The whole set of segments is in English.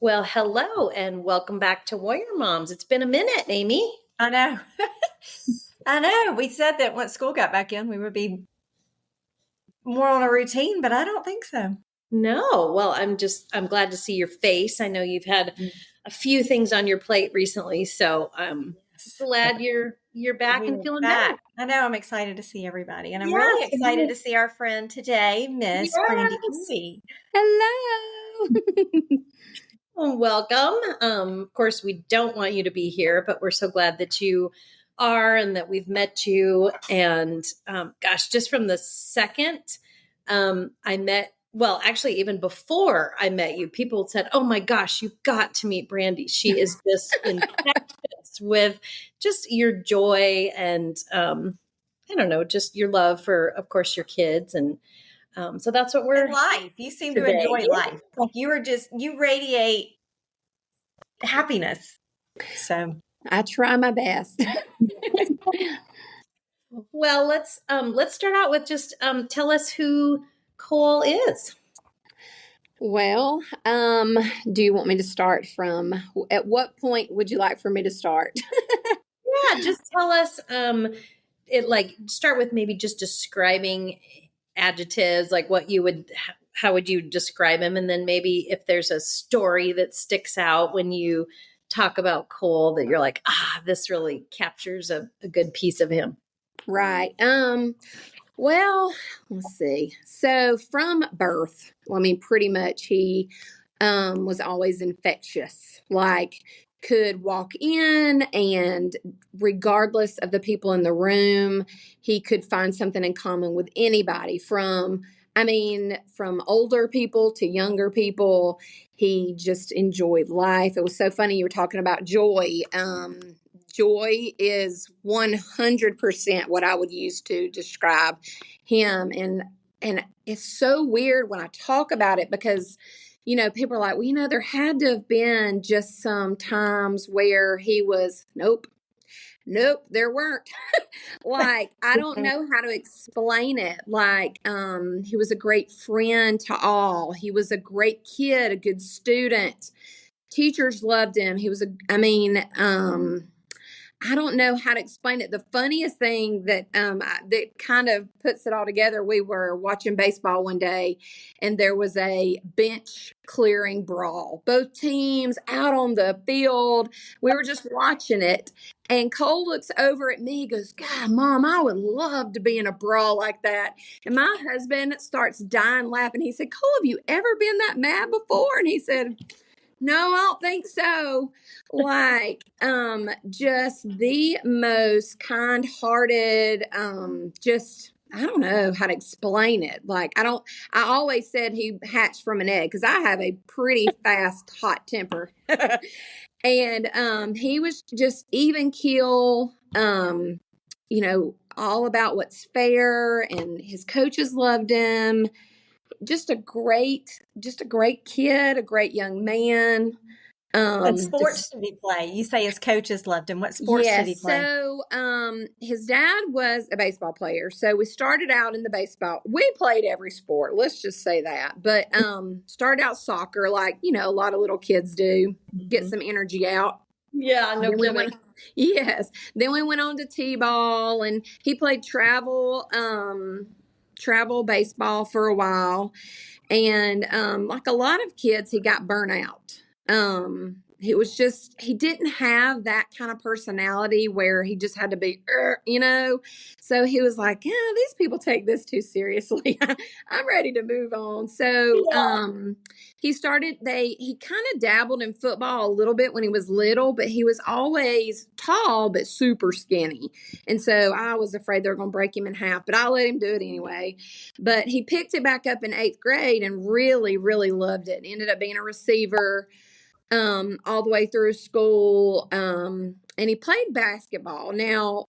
Well, hello and welcome back to Warrior Moms. It's been a minute, Amy. I know. I know. We said that once school got back in, we would be more on a routine, but I don't think so. No, well, I'm glad to see your face. I know you've had a few things on your plate recently, so I'm glad you're back and feeling better. I know. I'm excited to see everybody, and I'm really excited to see our friend today, Miss Brandi. Hello. Well, welcome. Of course, we don't want you to be here, but we're so glad that you are and that we've met you. And gosh, just from the second I met, well, actually, even before I met you, people said, "Oh my gosh, you've got to meet Brandi. She is just infectious with just your joy and I don't know, just your love for, of course, your kids." And so that's what we're life. You seem to enjoy life. Like you radiate happiness. So I try my best. Well, let's start out with just tell us who Cole is. Well, do you want me to start from at what point would you like for me to start? Yeah, just tell us start with maybe just describing adjectives, like how would you describe him, and then maybe if there's a story that sticks out when you talk about Cole that you're like, this really captures a good piece of him. Right. Well, let's see. So from birth, pretty much he was always infectious. Like could walk in and regardless of the people in the room, he could find something in common with anybody from older people to younger people. He just enjoyed life. It was so funny. You were talking about joy. Joy is 100% what I would use to describe him. And it's so weird when I talk about it because, people are like, well, there had to have been just some times where he was, nope, there weren't. Like, I don't know how to explain it. Like, he was a great friend to all. He was a great kid, a good student. Teachers loved him. He was I don't know how to explain it. The funniest thing that kind of puts it all together, we were watching baseball one day and there was a bench clearing brawl. Both teams out on the field. We were just watching it. And Cole looks over at me, goes, "God, Mom, I would love to be in a brawl like that." And my husband starts dying laughing. He said, "Cole, have you ever been that mad before?" And he said, "No, I don't think so." Like, just the most kind-hearted, I don't know how to explain it. Like, I always said he hatched from an egg because I have a pretty fast, hot temper. And he was just even keel, all about what's fair, and his coaches loved him. Just a great kid, a great young man. What sports did he play? You say his coaches loved him. What sports did he play? So his dad was a baseball player. So we started out in the baseball. We played every sport. Let's just say that. But started out soccer like, a lot of little kids do. Get some energy out. Yeah, no kidding. Yes. Then we went on to T-ball and he played travel baseball for a while. And like a lot of kids, he got burnt out. He didn't have that kind of personality where he just had to be, so he was like, yeah, these people take this too seriously. I'm ready to move on. So, he kind of dabbled in football a little bit when he was little, but he was always tall, but super skinny. And so I was afraid they were going to break him in half, but I let him do it anyway. But he picked it back up in 8th grade and really, really loved it. Ended up being a receiver all the way through school. And he played basketball. Now,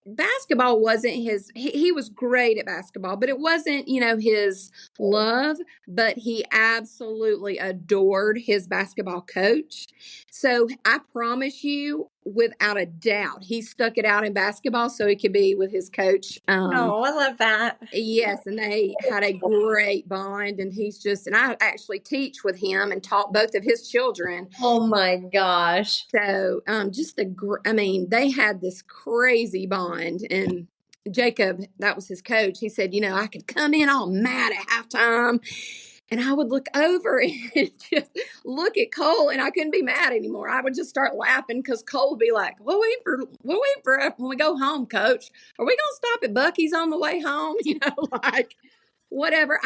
basketball wasn't he was great at basketball, but it wasn't, his love, but he absolutely adored his basketball coach. So I promise you, without a doubt. He stuck it out in basketball so he could be with his coach. Oh, I love that. Yes, and they had a great bond, and and I actually teach with him and taught both of his children. Oh my gosh. So, they had this crazy bond, and Jacob, that was his coach. He said, I could come in all mad at halftime, and I would look over and just look at Cole, and I couldn't be mad anymore. I would just start laughing because Cole would be like, "We're waiting for when we go home, Coach. Are we gonna stop at Bucky's on the way home?" Like whatever.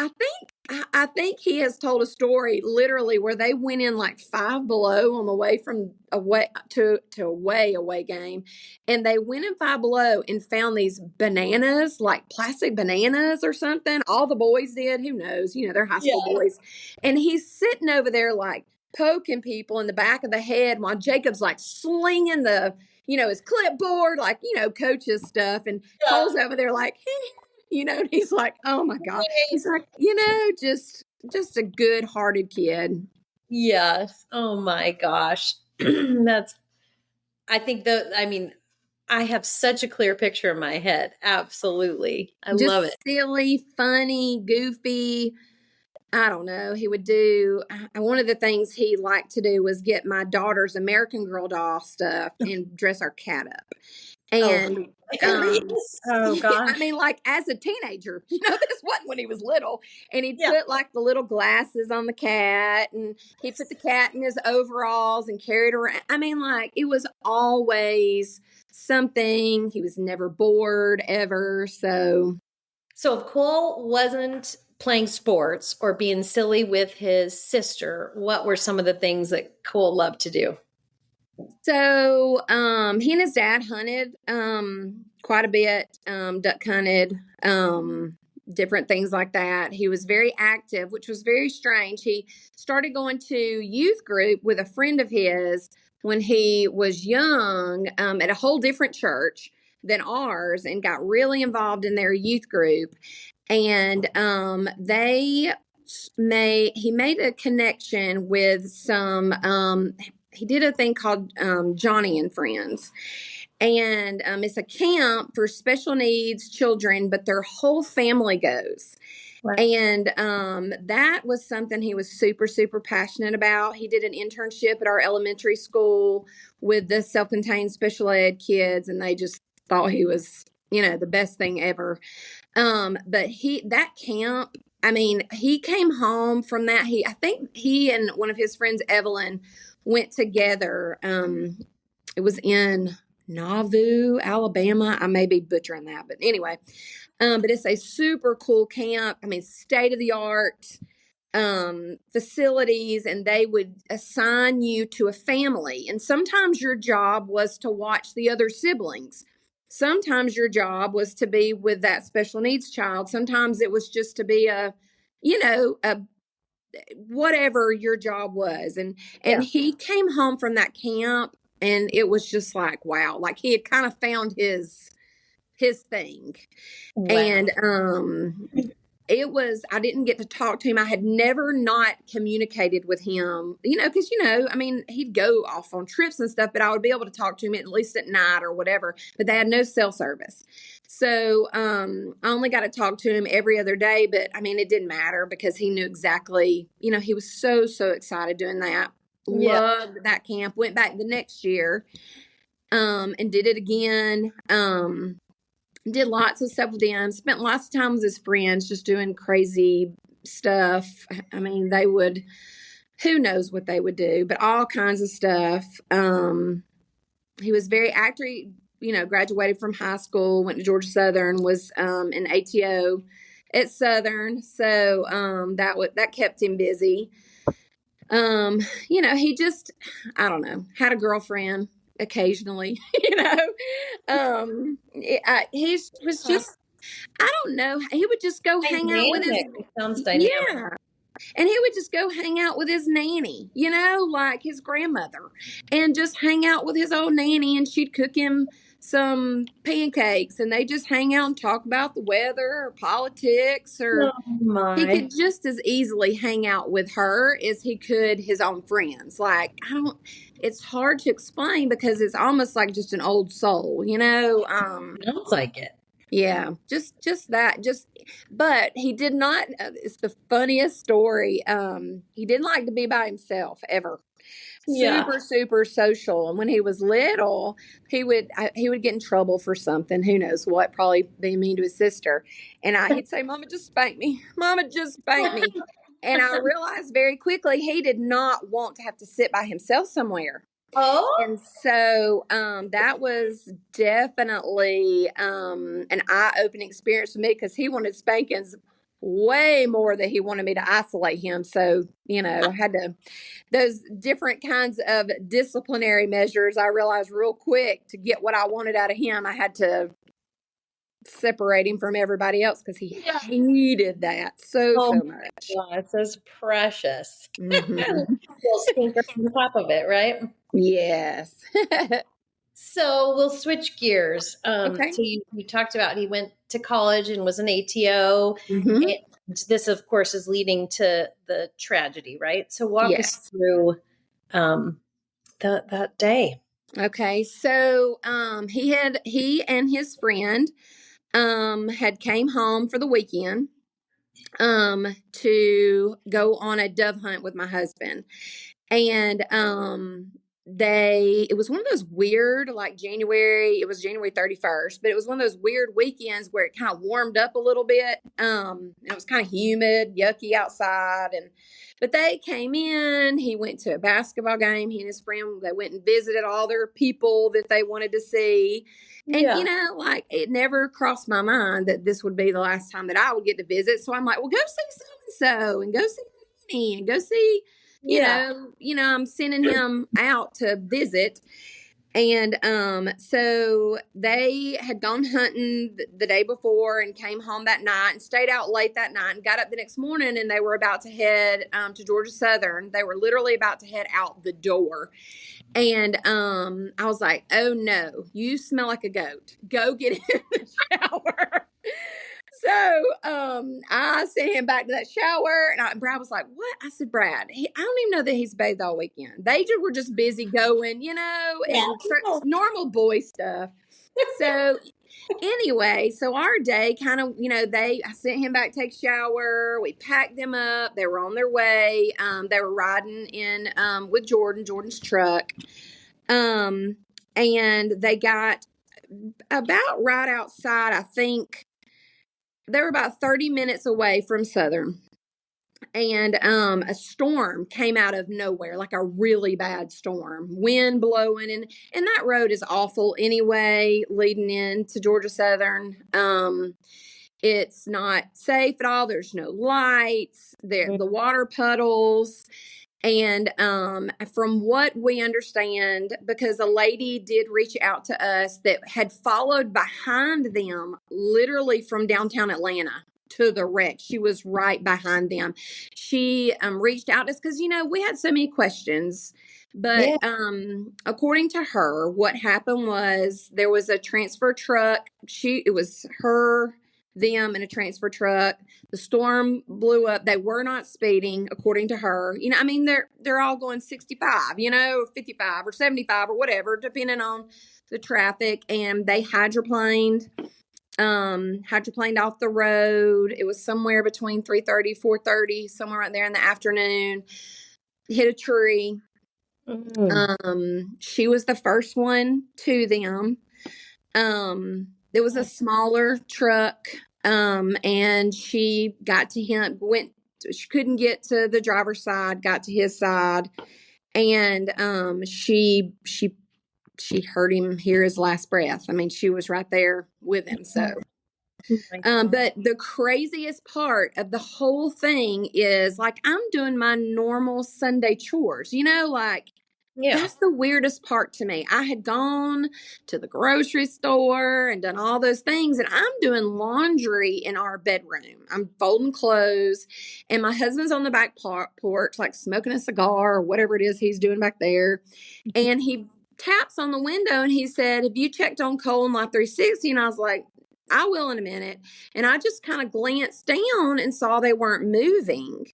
I think he has told a story literally where they went in like Five Below on the way from away to away game, and they went in Five Below and found these bananas, like plastic bananas or something. All the boys did. Who knows? They're high school boys, and he's sitting over there like poking people in the back of the head while Jacob's like slinging his clipboard, like coach's stuff, and Cole's over there like. And he's like, oh my God. He's like, just a good hearted kid. Yes. Oh my gosh. I have such a clear picture in my head. Absolutely. I love it. Silly, funny, goofy. I don't know. He would do, one of the things he liked to do was get my daughter's American Girl doll stuff and dress our cat up. And oh gosh. like as a teenager, this wasn't when he was little, and he'd put like the little glasses on the cat, and he put the cat in his overalls and carried around. Like it was always something. He was never bored ever. So if Cole wasn't playing sports or being silly with his sister, what were some of the things that Cole loved to do? So, he and his dad hunted, quite a bit, duck hunted, different things like that. He was very active, which was very strange. He started going to youth group with a friend of his when he was young, at a whole different church than ours, and got really involved in their youth group. And, he made a connection with some, he did a thing called Johnny and Friends. And it's a camp for special needs children, but their whole family goes. Right. And that was something he was super, super passionate about. He did an internship at our elementary school with the self-contained special ed kids, and they just thought he was, the best thing ever. But that camp, he came home from that. I think he and one of his friends, Evelyn, went together. It was in Nauvoo, Alabama. I may be butchering that, but anyway, but it's a super cool camp. State of the art facilities, and they would assign you to a family. And sometimes your job was to watch the other siblings. Sometimes your job was to be with that special needs child. Sometimes it was just to be a whatever your job was. And he came home from that camp, and it was just like, wow, like he had kind of found his thing. Wow. And I didn't get to talk to him. I had never not communicated with him, because, he'd go off on trips and stuff, but I would be able to talk to him at least at night or whatever, but they had no cell service. So I only got to talk to him every other day, but it didn't matter because he knew exactly, he was so, so excited doing that. Yeah. Loved that camp. Went back the next year and did it again. Did lots of stuff with them. Spent lots of time with his friends, just doing crazy stuff. They would, who knows what they would do, but all kinds of stuff. He was very active. Graduated from high school, went to Georgia Southern, was an ATO at Southern. So that kept him busy. He just, I don't know, had a girlfriend occasionally, he was just, I don't know, he would just go hang out with his, yeah. And he would just go hang out with his nanny, like his grandmother, and just hang out with his old nanny, and she'd cook him some pancakes, and they just hang out and talk about the weather or politics, or he could just as easily hang out with her as he could his own friends. Like, it's hard to explain because it's almost like just an old soul, Sounds like it. Yeah, just that. But he did not. It's the funniest story. He didn't like to be by himself ever. Yeah. Super social. And when he was little, he would get in trouble for something. Who knows what? Probably being mean to his sister. And he'd say, "Mama, just spank me. Mama, just spank me." And I realized very quickly he did not want to have to sit by himself somewhere. Oh, And so that was definitely an eye-opening experience for me because he wanted spankings way more than he wanted me to isolate him. So, I had to, those different kinds of disciplinary measures, I realized real quick to get what I wanted out of him, I had to separate him from everybody else because he hated that so much. gosh, that's precious. Mm-hmm. Little stinker on top of it, right? Yes. So we'll switch gears. Okay. So you talked about he went to college and was an ATO. Mm-hmm. And this, of course, is leading to the tragedy, right? So walk us through that day. Okay, so he and his friend had came home for the weekend to go on a dove hunt with my husband. And it was one of those weird, like it was January 31st, but it was one of those weird weekends where it kind of warmed up a little bit. And it was kind of humid, yucky outside. But they came in, he went to a basketball game. He and his friend, they went and visited all their people that they wanted to see. And, like it never crossed my mind that this would be the last time that I would get to visit. So I'm like, well, go see so-and-so and go see Annie and go see, I'm sending him out to visit. And so they had gone hunting the day before and came home that night and stayed out late that night and got up the next morning, and they were about to head to Georgia Southern. They were literally about to head out the door. And I was like, "Oh no, you smell like a goat. Go get in the shower." So I sent him back to that shower, and Brad was like, "What?" I said, "Brad, I don't even know that he's bathed all weekend. They were just busy going, and normal boy stuff." So anyway, so our day kind of, I sent him back to take a shower. We packed them up. They were on their way. They were riding in with Jordan's truck. And they got about right outside, I think. They were about 30 minutes away from Southern, and a storm came out of nowhere, like a really bad storm, wind blowing, and that road is awful anyway, leading into Georgia Southern. It's not safe at all. There's no lights there, the water puddles. And from what we understand, because a lady did reach out to us that had followed behind them literally from downtown Atlanta to the wreck. She was right behind them. She reached out to us because, we had so many questions. But according to her, what happened was there was a transfer truck. It was them in a transfer truck. The storm blew up. They were not speeding, according to her. They're all going 65, or 55 or 75 or whatever, depending on the traffic. And they hydroplaned off the road. It was somewhere between 3:30, 4:30, somewhere right there in the afternoon. Hit a tree. She was the first one to them. There was a smaller truck. And she got to him, she couldn't get to the driver's side, got to his side. And, she heard him hear his last breath. She was right there with him. So, but the craziest part of the whole thing is, like, I'm doing my normal Sunday chores, that's the weirdest part to me. I had gone to the grocery store and done all those things, and I'm doing laundry in our bedroom. I'm folding clothes, and my husband's on the back porch, like smoking a cigar or whatever it is he's doing back there. And he taps on the window, and he said, "Have you checked on Cole and Lot 360?" And I was like, "I will in a minute." And I just kind of glanced down and saw they weren't moving.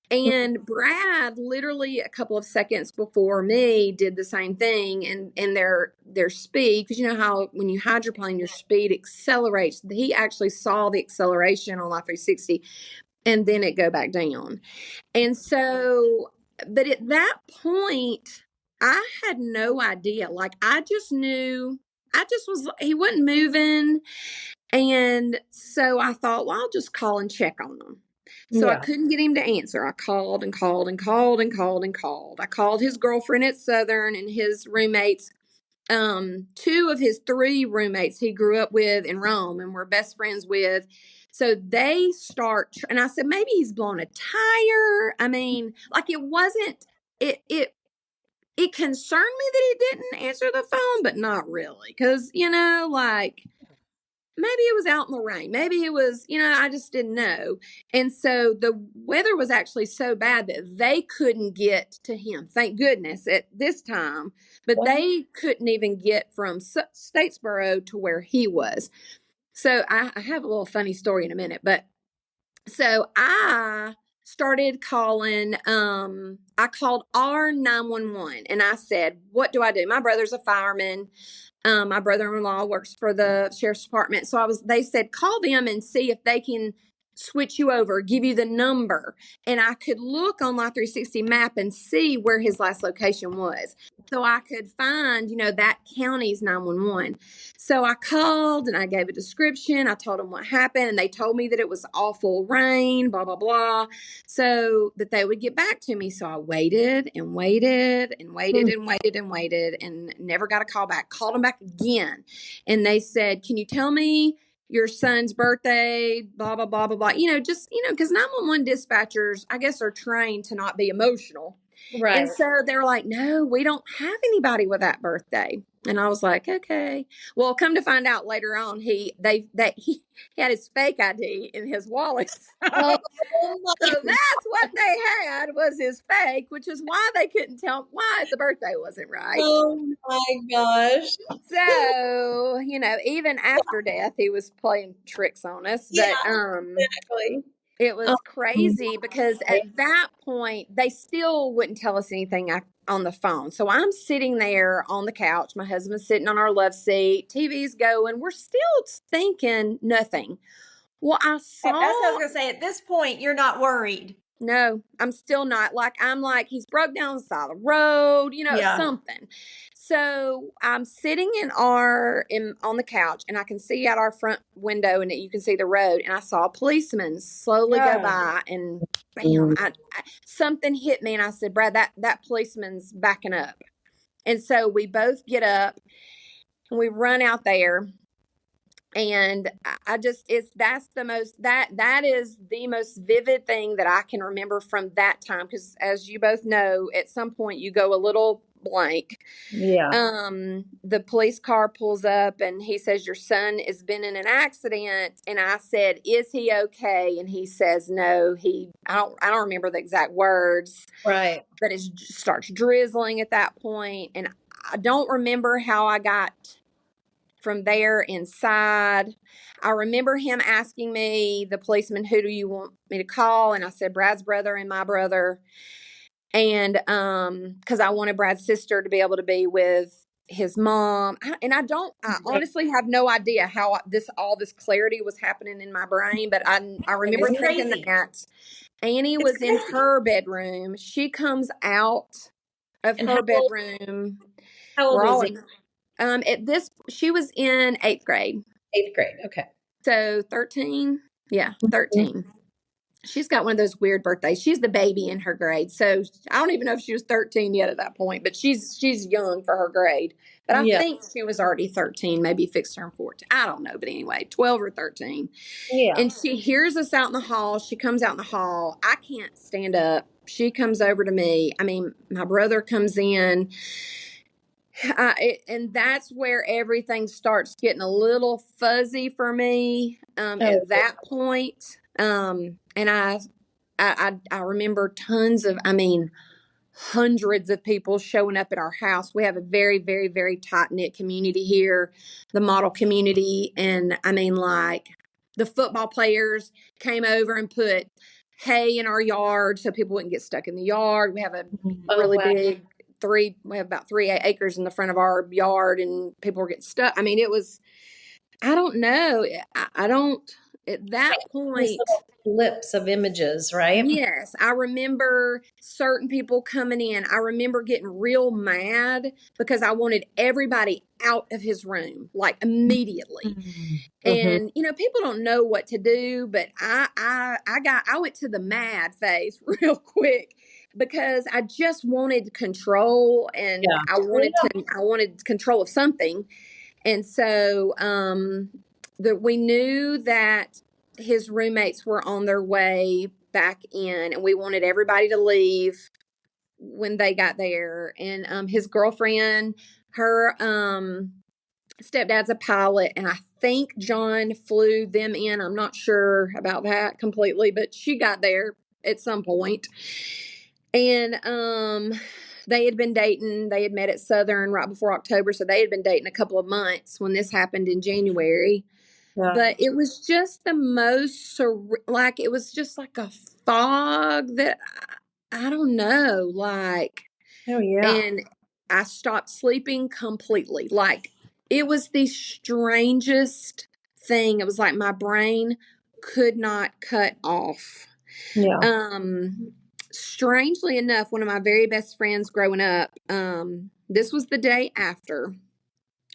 And Brad, literally a couple of seconds before me, did the same thing. And their speed, because you know how when you hydroplane, your speed accelerates. He actually saw the acceleration on Life 360, and then it go back down. And so, but at that point, I had no idea. Like, I just knew, he wasn't moving. And so I thought, well, I'll just call and check on him. So I couldn't get him to answer. I called and called and called and called and called. I called his girlfriend at Southern and his roommates. Two of his three roommates he grew up with in Rome and were best friends with. So they start, and I said, maybe he's blown a tire. I mean, like, it wasn't, it concerned me that he didn't answer the phone, but not really. Cause like, maybe it was out in the rain. Maybe it was, I just didn't know. And so the weather was actually so bad that they couldn't get to him. Thank goodness at this time. But they couldn't even get from Statesboro to where he was. So I have a little funny story in a minute. But so I started calling, I called our 911 and I said, what do I do? My brother's a fireman. My brother-in-law works for the sheriff's department. So they said, call them and see if they can switch you over, give you the number. And I could look on my 360 map and see where his last location was. So I could find, that county's 911. So I called and I gave a description. I told them what happened and they told me that it was awful rain, blah, blah, blah. So that they would get back to me. So I waited and waited and waited and waited and waited and never got a call back. Called them back again. And they said, can you tell me your son's birthday, blah, blah, blah, blah, blah. Because 911 dispatchers, I guess, are trained to not be emotional. Right. And so they were like, no, we don't have anybody with that birthday. And I was like, okay. Well, come to find out later on, he had his fake ID in his wallet. So that's what they had was his fake, which is why they couldn't tell why the birthday wasn't right. Oh my gosh. So, even after death, he was playing tricks on us. But exactly. It was crazy because at that point, they still wouldn't tell us anything on the phone. So I'm sitting there on the couch. My husband's sitting on our love seat. TV's going. We're still thinking nothing. Well, I saw. That's what I was going to say. At this point, you're not worried. No, I'm still not. I'm like, he's broke down the side of the road, something. So I'm sitting on the couch and I can see out our front window and you can see the road. And I saw a policeman slowly go by and bam, something hit me. And I said, Brad, that policeman's backing up. And so we both get up and we run out there. And that is the most vivid thing that I can remember from that time. Because as you both know, at some point you go a little blank. Yeah. The police car pulls up and he says, your son has been in an accident. And I said, is he okay? And he says, no, I don't remember the exact words. Right. But it starts drizzling at that point. And I don't remember how I got from there inside. I remember him asking me, the policeman, who do you want me to call? And I said, Brad's brother and my brother. And because I wanted Brad's sister to be able to be with his mom. I honestly have no idea how all this clarity was happening in my brain, but I remember thinking that Annie was in her bedroom. She comes out of her bedroom. How old is he? She was in 8th grade. 8th grade. Okay. So 13. Yeah, 13. Mm-hmm. She's got one of those weird birthdays. She's the baby in her grade. So I don't even know if she was 13 yet at that point, but she's young for her grade. But I think she was already 13, maybe fixed term 14. I don't know. But anyway, 12 or 13. Yeah. And she hears us out in the hall. She comes out in the hall. I can't stand up. She comes over to me. I mean, my brother comes in. And that's where everything starts getting a little fuzzy for me at that point. And I remember hundreds of people showing up at our house. We have a very, very, very tight-knit community here, the model community. And the football players came over and put hay in our yard so people wouldn't get stuck in the yard. We have a Oh, really wow. big we have about 3 acres in the front of our yard, and people were getting stuck. I mean, it was, I don't know. I don't, at that These point, little lips of images, right? yes, I remember certain people coming in. I remember getting real mad because I wanted everybody out of his room, like immediately. And people don't know what to do, but I went to the mad phase real quick because I just wanted control, and Yeah. I wanted control of something. And so we knew that his roommates were on their way back in, and we wanted everybody to leave when they got there. And his girlfriend, her stepdad's a pilot, and I think John flew them in. I'm not sure about that completely, but she got there at some point. And they had been dating. They had met at Southern right before October, so they had been dating a couple of months when this happened in January. Yeah. But it was just the most like, it was just like a fog that I don't know, like, Oh, yeah. and I stopped sleeping completely. Like, it was the strangest thing. It was like my brain could not cut off. Yeah. Strangely enough, one of my very best friends growing up, this was the day after.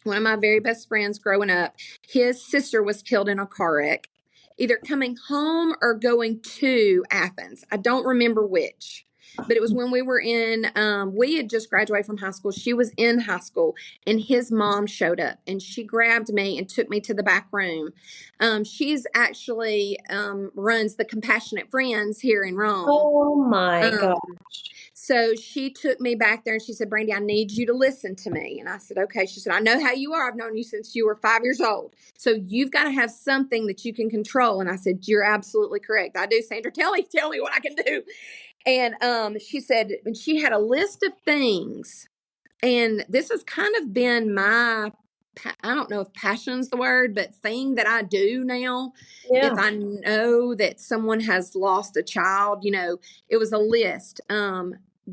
One of my very best friends growing up, his sister was killed in a car wreck, either coming home or going to Athens. I don't remember which, but it was when we were we had just graduated from high school. She was in high school, and his mom showed up, and she grabbed me and took me to the back room. She's actually runs the Compassionate Friends here in Rome. Oh, my gosh. So she took me back there, and she said, Brandi, I need you to listen to me. And I said, okay. She said, I know how you are. I've known you since you were 5 years old. So you've got to have something that you can control. And I said, you're absolutely correct. I do, Sandra. Tell me what I can do. And she said, and she had a list of things. And this has kind of been my, I don't know if passion's the word, but thing that I do now. Yeah. If I know that someone has lost a child, it was a list.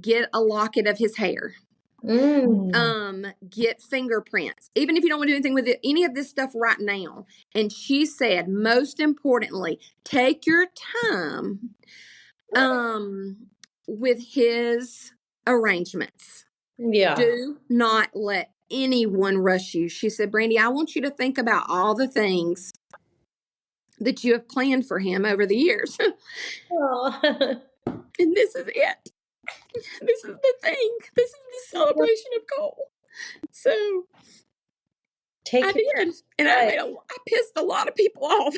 Get a locket of his hair. Get fingerprints, even if you don't want to do anything with any of this stuff right now. And she said, most importantly, take your time with his arrangements. Yeah. Do not let anyone rush you. She said, Brandi, I want you to think about all the things that you have planned for him over the years. Oh. And this is it. This is the thing. This is the celebration of Cole. So I did. And I pissed a lot of people off.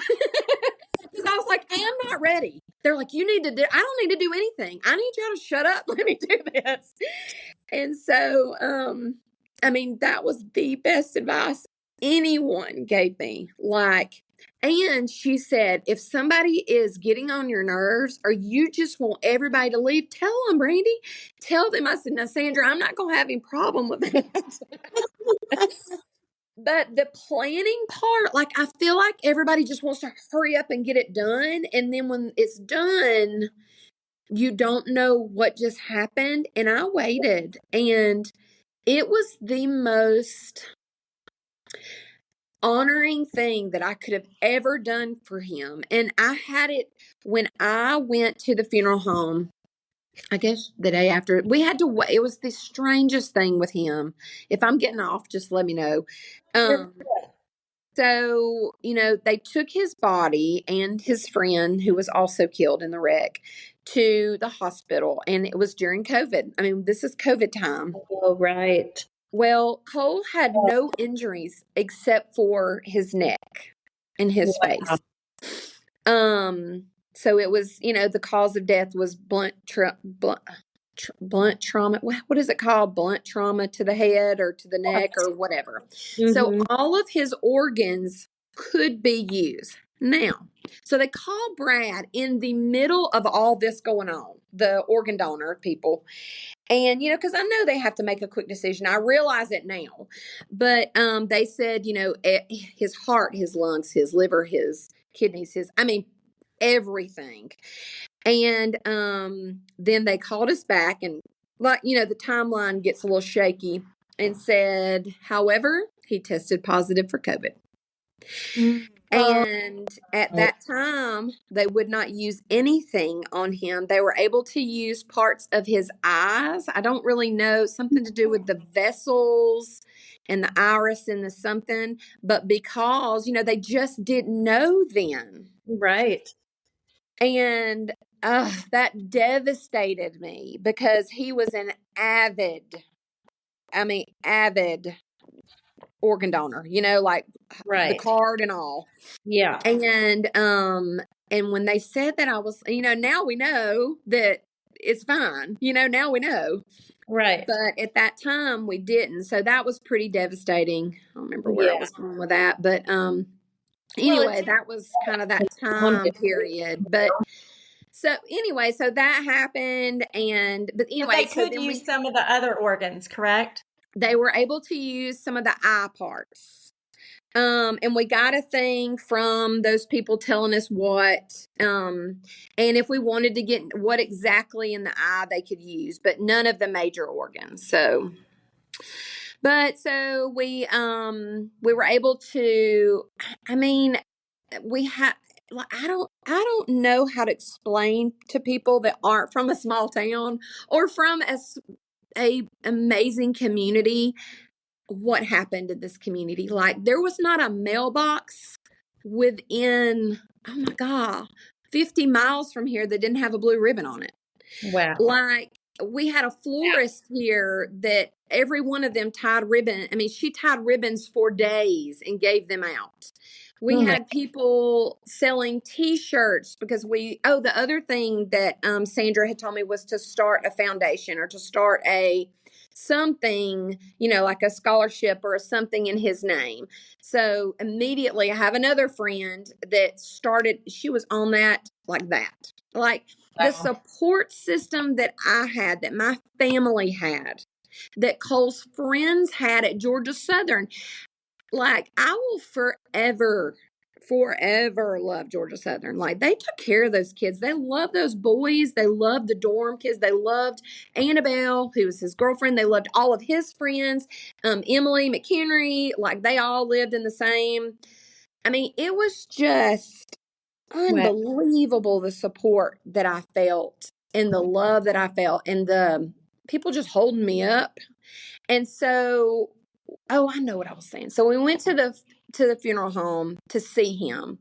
Because I was like, I am not ready. They're like, I don't need to do anything. I need y'all to shut up. Let me do this. And so, that was the best advice anyone gave me. And she said, if somebody is getting on your nerves or you just want everybody to leave, tell them, Brandi. Tell them. I said, now, Sandra, I'm not going to have any problem with that. But the planning part, I feel like everybody just wants to hurry up and get it done. And then when it's done, you don't know what just happened. And I waited, and it was the most honoring thing that I could have ever done for him. And I had it when I went to the funeral home. I guess the day after, we had to wait. It was the strangest thing with him. If I'm getting off, just let me know. So, they took his body and his friend, who was also killed in the wreck, to the hospital. And it was during COVID. This is COVID time. Oh, right. Well, Cole had no injuries except for his neck and his face. So it was, the cause of death was blunt trauma. What is it called? Blunt trauma to the head or to the neck or whatever. Mm-hmm. So all of his organs could be used now. So they call Brad in the middle of all this going on, the organ donor people. And, because I know they have to make a quick decision. I realize it now. But they said, his heart, his lungs, his liver, his kidneys, everything. And then they called us back, and the timeline gets a little shaky, and said, however, he tested positive for COVID. And at that time, they would not use anything on him. They were able to use parts of his eyes. I don't really know, something to do with the vessels and the iris and the something, but because, they just didn't know then. Right. And that devastated me because he was an avid organ donor, like the Right. card and all. Yeah. And when they said that, I was, now we know that it's fine. Now we know. Right. But at that time we didn't. So that was pretty devastating. I don't remember where I was going with that. But anyway, that was kind of that time period. But so anyway, so that happened. But anyway, they could use some of the other organs, correct? They were able to use some of the eye parts. And we got a thing from those people telling us what, and if we wanted to get what exactly in the eye they could use, but none of the major organs. So we were able to, we had, I don't know how to explain to people that aren't from a small town or from a amazing community what happened in this community. Like, there was not a mailbox within, oh my God, 50 miles from here that didn't have a blue ribbon on it. Wow. Like, we had a florist here that every one of them tied ribbon. She tied ribbons for days and gave them out. We had people selling T-shirts because the other thing that Sandra had told me was to start a foundation or to start something, like a scholarship or something in his name. So immediately I have another friend that started, she was on that like that. Like, the support system that I had, that my family had, that Cole's friends had at Georgia Southern. Like, I will forever love Georgia Southern. Like, they took care of those kids. They loved those boys. They loved the dorm kids. They loved Annabelle, who was his girlfriend. They loved all of his friends. Emily McHenry, like, they all lived in the same. It was just unbelievable, the support that I felt and the love that I felt and the people just holding me up. And so, I know what I was saying. So we went to the funeral home to see him.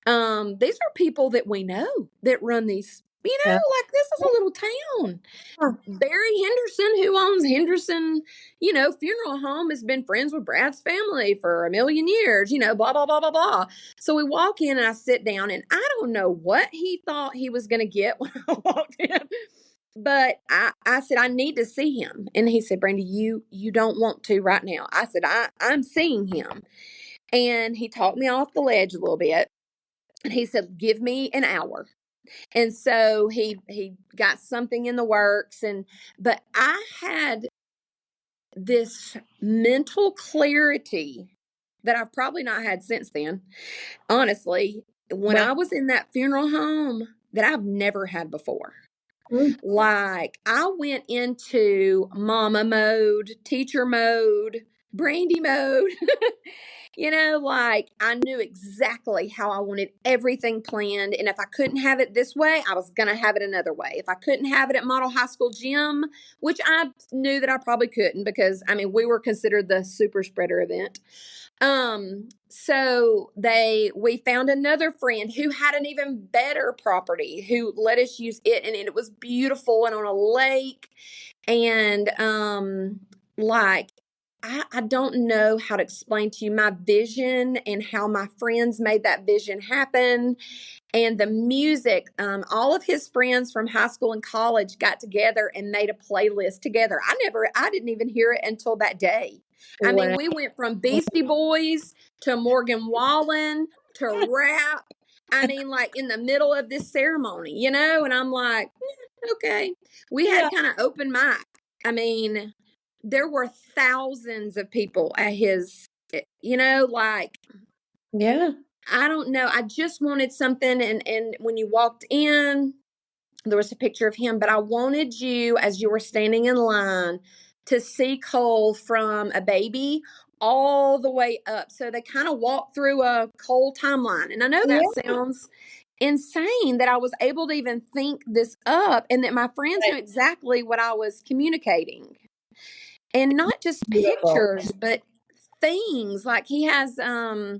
These are people that we know that run these, like, this is a little town. Barry Henderson, who owns Henderson, funeral home, has been friends with Brad's family for a million years, blah, blah, blah, blah, blah. So we walk in and I sit down, and I don't know what he thought he was going to get when I walked in. But I said, I need to see him. And he said, Brandi, you don't want to right now. I said, I'm seeing him. And he talked me off the ledge a little bit. And he said, give me an hour. And so he got something in the works. But I had this mental clarity that I've probably not had since then, honestly, when I was in that funeral home, that I've never had before. Like, I went into mama mode, teacher mode, Brandi mode. Like, I knew exactly how I wanted everything planned. And if I couldn't have it this way, I was going to have it another way. If I couldn't have it at Model High School Gym, which I knew that I probably couldn't because, we were considered the super spreader event. So we found another friend who had an even better property who let us use it, and it was beautiful and on a lake. And, like, I don't know how to explain to you my vision and how my friends made that vision happen. And the music, all of his friends from high school and college got together and made a playlist together. I didn't even hear it until that day. We went from Beastie Boys to Morgan Wallen to rap. Like, in the middle of this ceremony, and I'm like, okay. We had kind of open mic. There were thousands of people at his, like, yeah. I don't know. I just wanted something. And when you walked in, there was a picture of him, but I wanted you, as you were standing in line, to see Cole from a baby all the way up. So they kind of walked through a Cole timeline. And I know that sounds insane that I was able to even think this up and that my friends knew exactly what I was communicating. And not just pictures, but things. Like he has a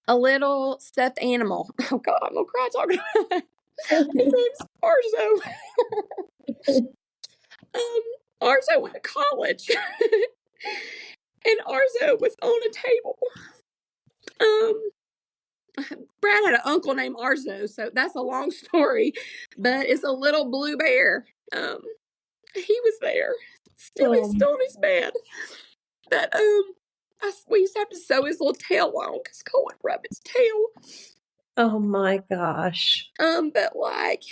little stuffed animal. Oh God, I'm gonna cry talking about it. His name's Arzo. Arzo went to college. And Arzo was on a table. Brad had an uncle named Arzo, so that's a long story, but it's a little blue bear. He was there. He's still in his bed. But we used to have to sew his little tail on because Cole would rub his tail. Oh my gosh. But like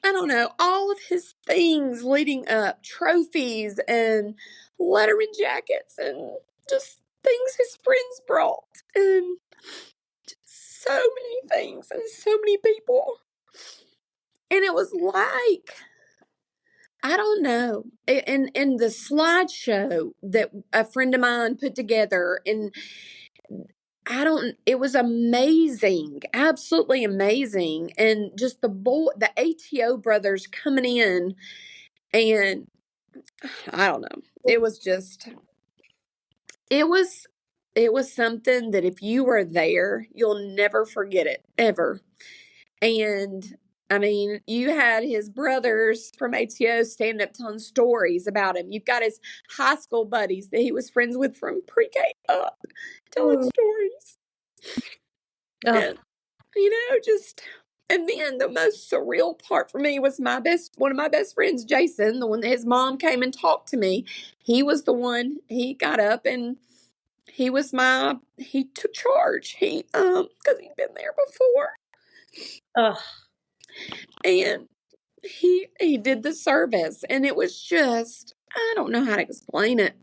I don't know, all of his things leading up, trophies and lettering jackets and just things his friends brought and just so many things and so many people. And it was like, I don't know, in the slideshow that a friend of mine put together, and it was amazing, absolutely amazing. And just the ATO brothers coming in, and I don't know, it was something that if you were there, you'll never forget it, ever. And I mean, you had his brothers from ATO stand up telling stories about him. You've got his high school buddies that he was friends with from pre-K up telling stories. And, and then the most surreal part for me was one of my best friends, Jason, the one that his mom came and talked to me. He was the one, he got up and he took charge. Because he'd been there before. And he did the service, and it was just, I don't know how to explain it.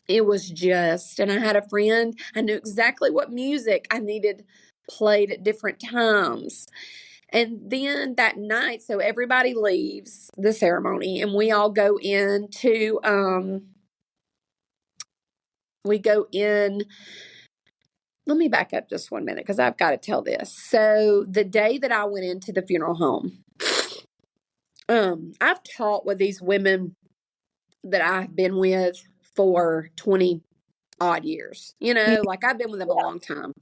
It was just, and I had a friend, I knew exactly what music I needed played at different times. And then that night, so everybody leaves the ceremony and we all go into, let me back up just 1 minute because I've got to tell this. So the day that I went into the funeral home, I've taught with these women that I've been with for 20 odd years, like I've been with them a long time.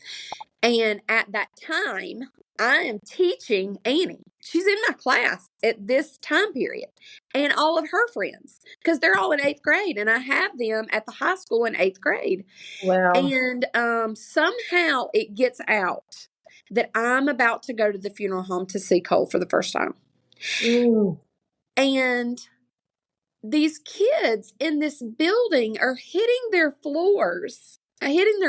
And at that time, I am teaching Annie. She's in my class at this time period, and all of her friends, because they're all in 8th grade, and I have them at the high school in 8th grade. Wow. And somehow it gets out that I'm about to go to the funeral home to see Cole for the first time. Ooh. And these kids in this building are hitting their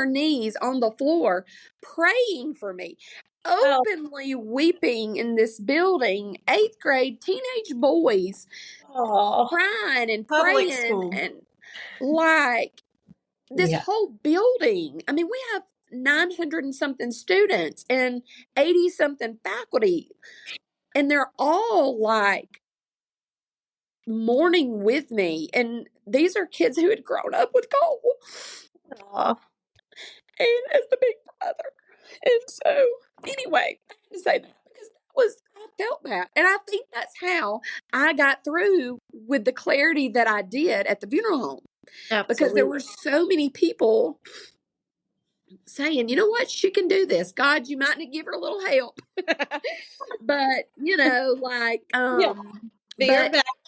knees on the floor, praying for me, openly weeping in this building, 8th grade teenage boys, crying and Public praying. school. And like this whole building, I mean, we have 900 and something students and 80 something faculty, and they're all like mourning with me. And these are kids who had grown up with Cole. Aww. And as the big brother. And so, anyway, I had to say that because I felt that. And I think that's how I got through with the clarity that I did at the funeral home. Absolutely. Because there were so many people saying, you know what, she can do this. God, you might need to give her a little help. But, like,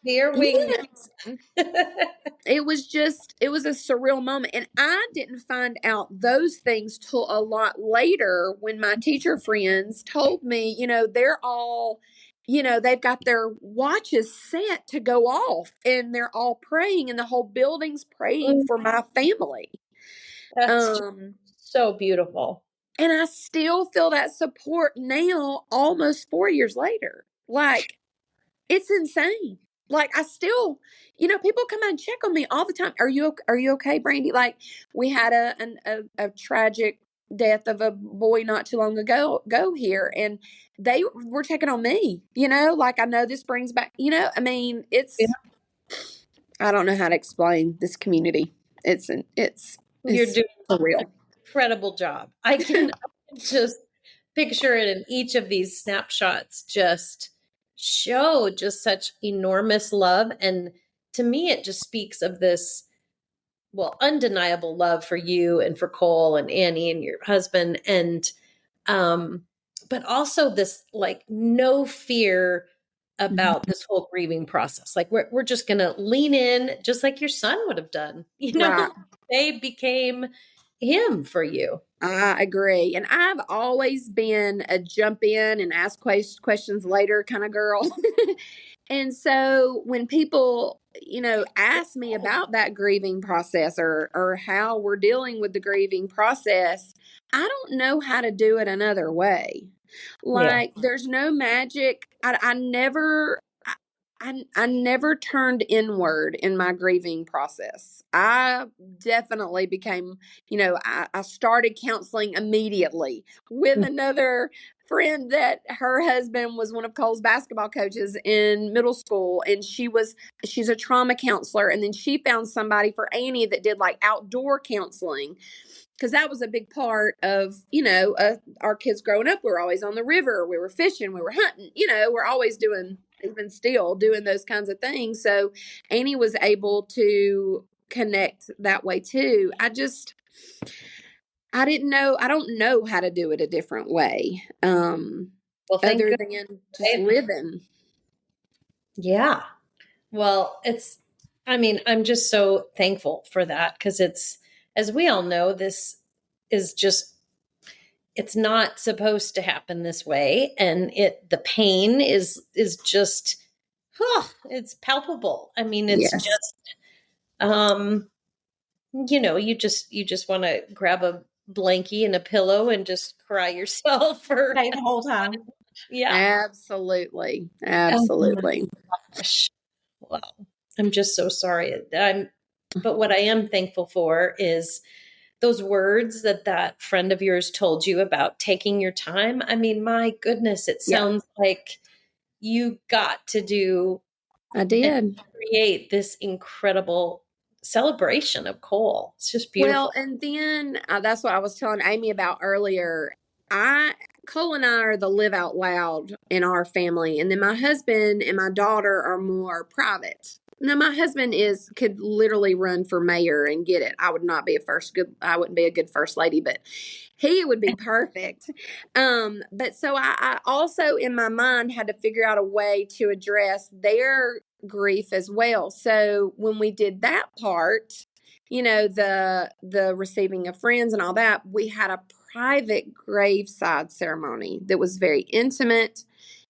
be your wing. It was a surreal moment. And I didn't find out those things till a lot later when my teacher friends told me, they're all, they've got their watches set to go off and they're all praying and the whole building's praying for my family. That's so beautiful. And I still feel that support now, almost 4 years later. Like, it's insane. Like, I still, people come out and check on me all the time. Are you okay, Brandi? Like, we had a tragic death of a boy not too long ago here, and they were checking on me, like, I know this brings back, I mean, Yeah. I don't know how to explain this community. It's You're doing for an real. incredible job. I can just picture it, in each of these snapshots just show just such enormous love. And to me, it just speaks of this, well, undeniable love for you and for Cole and Annie and your husband. And, um, but also this like no fear about this whole grieving process. Like we're just going to lean in, just like your son would have done, Right. they became him for you. I agree. And I've always been a jump in and ask questions later kind of girl. And so when people, ask me about that grieving process, or how we're dealing with the grieving process, I don't know how to do it another way. Yeah. Like, there's no magic. I never turned inward in my grieving process. I definitely became, I started counseling immediately with another friend that her husband was one of Cole's basketball coaches in middle school. And she's a trauma counselor. And then she found somebody for Annie that did like outdoor counseling. Because that was a big part of, our kids growing up. We were always on the river. We were fishing. We were hunting. We're always even still doing those kinds of things. So Annie was able to connect that way too. I don't know how to do it a different way. Well, thank Other goodness. than just living. Yeah. Well, I'm just so thankful for that, because as we all know, this is just, it's not supposed to happen this way. And the pain is just, it's palpable. I mean, it's Yes. just, you just want to grab a blankie and a pillow and just cry yourself for the whole time. Yeah. Absolutely. Absolutely. Oh, gosh. Well, I'm just so sorry. But what I am thankful for is those words that friend of yours told you about taking your time. I mean, my goodness, it sounds like you got to do I and did. create this incredible celebration of Cole. It's just beautiful. Well, and then that's what I was telling Amy about earlier. Cole and I are the live out loud in our family, and then my husband and my daughter are more private. Now, my husband could literally run for mayor and get it. I wouldn't be a good first lady, but he would be perfect. But so I also in my mind had to figure out a way to address their grief as well. So when we did that part, the receiving of friends and all that, we had a private graveside ceremony that was very intimate.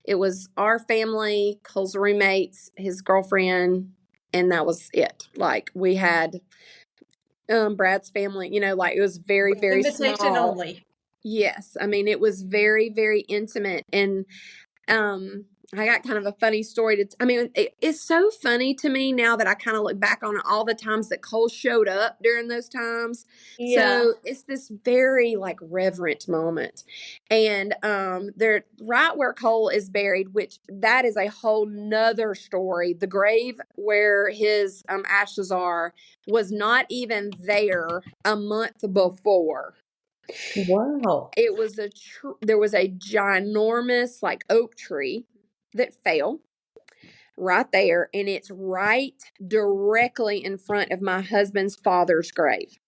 It was our family, Cole's roommates, his girlfriend, and that was it. Like, we had Brad's family, like, it was very, very Invitation small. only. Yes. I mean, it was very, very intimate. And I got kind of a funny story it's so funny to me now that I kind of look back on all the times that Cole showed up during those times. Yeah. So it's this very like reverent moment. And they're right where Cole is buried, which that is a whole nother story. The grave where his ashes are was not even there a month before. Wow. It was there was a ginormous like oak tree that fell right there, and it's right directly in front of my husband's father's grave.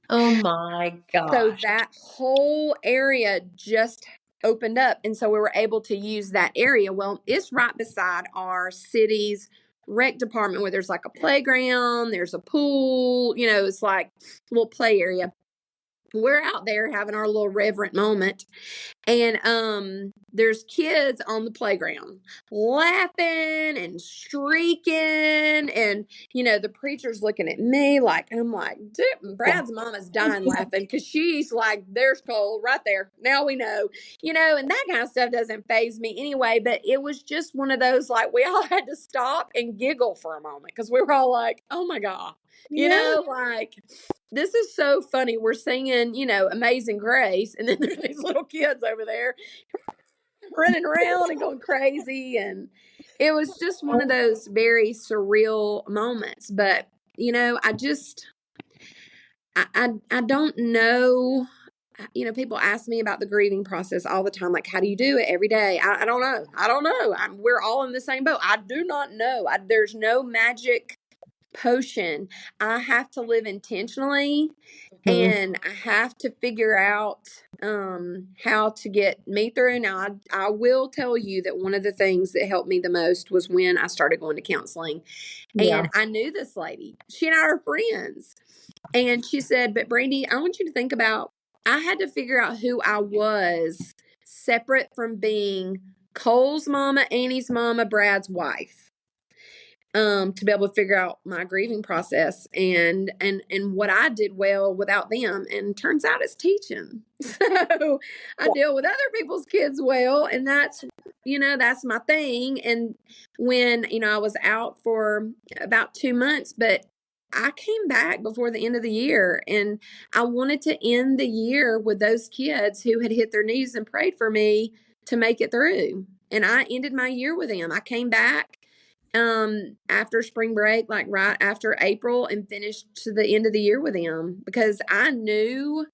Oh my So gosh. that whole area just opened up, and so we were able to use that area. Well, it's right beside our city's rec department, where there's like a playground, there's a pool, it's like a little play area. We're out there having our little reverent moment. And there's kids on the playground laughing and shrieking, and the preacher's looking at me like, and I'm like, dude, Brad's mama's dying laughing because she's like, there's Cole right there. Now we know, and that kind of stuff doesn't faze me anyway. But it was just one of those, like, we all had to stop and giggle for a moment because we were all like, oh my God, like, this is so funny. We're singing, Amazing Grace, and then there's these little kids over there running around and going crazy. And it was just one of those very surreal moments. But, I don't know. People ask me about the grieving process all the time. Like, how do you do it every day? I don't know. We're all in the same boat. I do not know. There's no magic potion. I have to live intentionally, and I have to figure out how to get me through. Now, I will tell you that one of the things that helped me the most was when I started going to counseling. And I knew this lady. She and I are friends. And she said, but Brandi, I want you to think about, I had to figure out who I was separate from being Cole's mama, Annie's mama, Brad's wife. To be able to figure out my grieving process and what I did well without them. And turns out it's teaching. So I deal with other people's kids well, and that's my thing. And when, I was out for about 2 months, but I came back before the end of the year, and I wanted to end the year with those kids who had hit their knees and prayed for me to make it through. And I ended my year with them. I came back after spring break, like right after April, and finished to the end of the year with them because I knew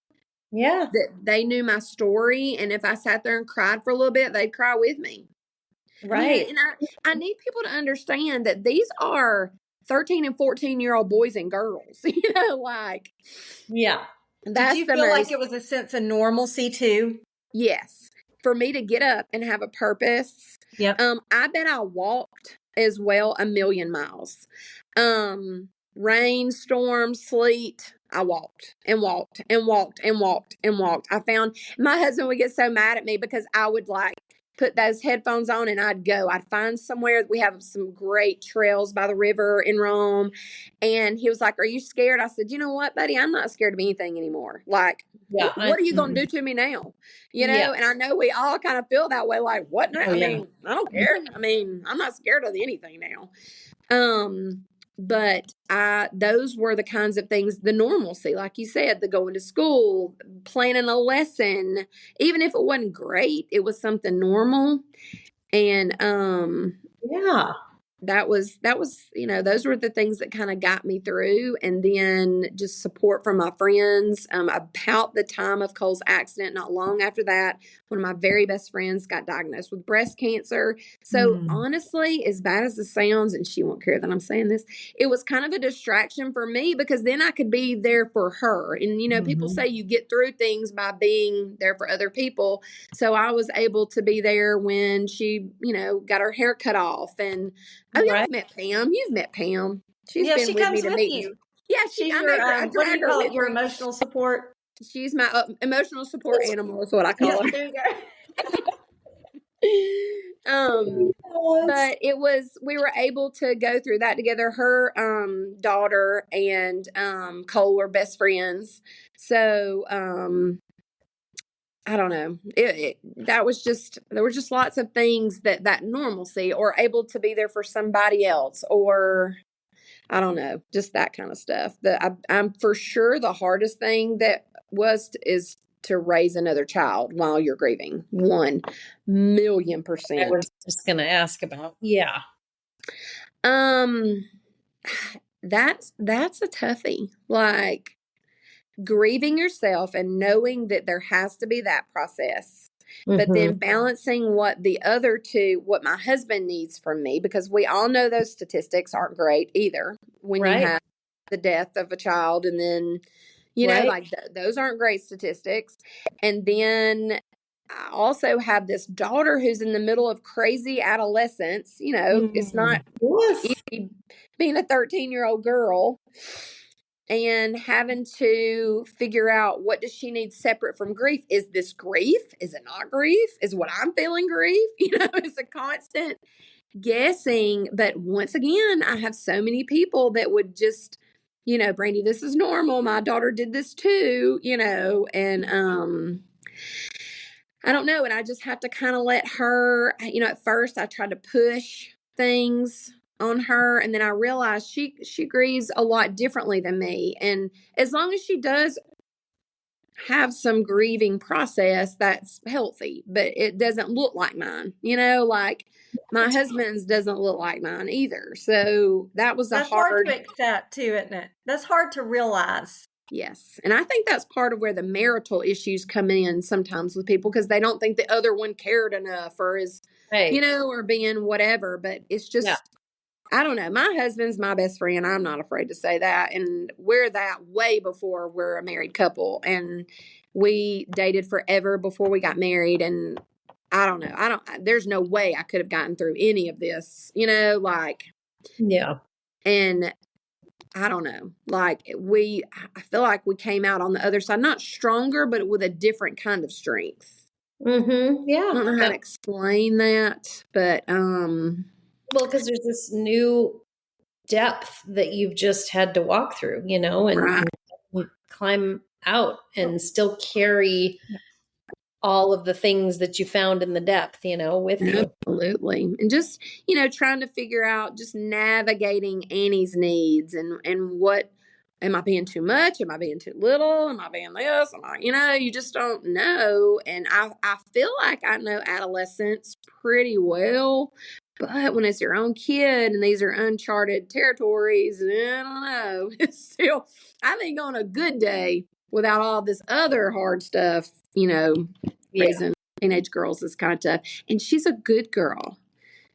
that they knew my story. And if I sat there and cried for a little bit, they'd cry with me. Right. And I need people to understand that these are 13 and 14-year-old boys and girls, like. Yeah. Did you feel like it was a sense of normalcy too? Yes. For me to get up and have a purpose. Yep. I bet I walked as well 1,000,000 miles. Rain, storm, sleet. I walked and walked and walked and walked and walked. I found my husband would get so mad at me because I would like put those headphones on and I'd go. I'd find somewhere. We have some great trails by the river in Rome. And he was like, are you scared? I said, you know what, buddy? I'm not scared of anything anymore. Like, what are you going to do to me now? And I know we all kind of feel that way. Like, what now? I mean, I don't care. I mean, I'm not scared of anything now. But those were the kinds of things, the normalcy, like you said, the going to school, planning a lesson, even if it wasn't great, it was something normal. And, that was, those were the things that kind of got me through. And then just support from my friends. About the time of Cole's accident, not long after that, one of my very best friends got diagnosed with breast cancer. So honestly, as bad as it sounds, and she won't care that I'm saying this, it was kind of a distraction for me because then I could be there for her. And, people say you get through things by being there for other people. So I was able to be there when she, got her hair cut off. And I've met Pam. You've met Pam. She's been she with comes me to with meet you. Yeah, what do you call it? Your emotional support. She's my emotional support animal is what I call her. There you go. But we were able to go through that together. Her daughter and Cole were best friends. So I don't know. There were just lots of things that normalcy, or able to be there for somebody else, or I don't know, just that kind of stuff. I'm for sure the hardest thing is to raise another child while you're grieving. 1,000,000%. I was just going to ask about. Yeah. That's a toughie. Like, grieving yourself and knowing that there has to be that process, but then balancing what my husband needs from me, because we all know those statistics aren't great either when you have the death of a child, and then those aren't great statistics. And then I also have this daughter who's in the middle of crazy adolescence. It's not easy being a 13-year-old girl. and having to figure out, what does she need separate from grief? Is this grief? Is it not grief? Is what I'm feeling grief? It's a constant guessing. But once again, I have so many people that would just, Brandi, this is normal. My daughter did this too, and I don't know. And I just have to kind of let her, at first I tried to push things on her, and then I realized she grieves a lot differently than me. And as long as she does have some grieving process, that's healthy, but it doesn't look like mine, like my husband's doesn't look like mine either. So that was That's hard to accept too, isn't it? That's hard to realize. Yes. And I think that's part of where the marital issues come in sometimes with people, because they don't think the other one cared enough or is, Right. or being whatever. But it's just, I don't know. My husband's my best friend. I'm not afraid to say that. And we're that way before we're a married couple. And we dated forever before we got married. And I don't know. There's no way I could have gotten through any of this, Yeah. And I don't know. I feel like we came out on the other side, not stronger, but with a different kind of strength. Mm-hmm. Yeah. I don't know how to explain that, but well, because there's this new depth that you've just had to walk through, and climb out and still carry all of the things that you found in the depth, with you. Absolutely. And just, trying to figure out, just navigating Annie's needs and what, am I being too much? Am I being too little? Am I being this? You just don't know. And I feel like I know adolescence pretty well, but when it's your own kid and these are uncharted territories, I don't know. It's still, I think on a good day, without all this other hard stuff, raising teenage girls is kind of tough. And she's a good girl.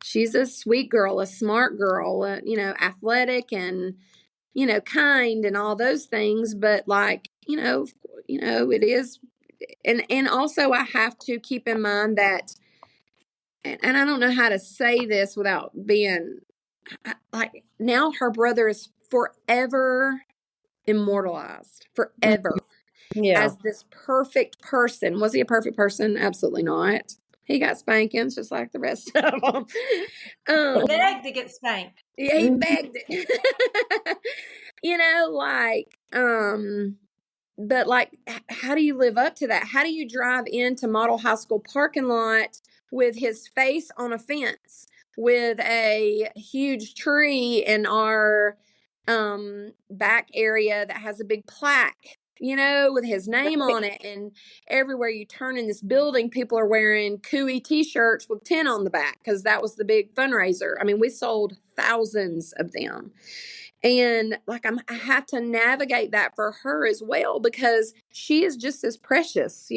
She's a sweet girl, a smart girl, athletic and, kind and all those things. But it is. And also I have to keep in mind that, and I don't know how to say this without being now her brother is forever immortalized, forever. As this perfect person. Was he a perfect person? Absolutely not. He got spankings just like the rest of them. He begged to get spanked. Yeah, he begged it. But how do you live up to that? How do you drive into Model High School parking lot with his face on a fence, with a huge tree in our back area that has a big plaque, with his name on it, and everywhere you turn in this building, people are wearing Couey t-shirts with 10 on the back, because that was the big fundraiser. I mean, we sold thousands of them. And I have to navigate that for her as well, because she is just as precious,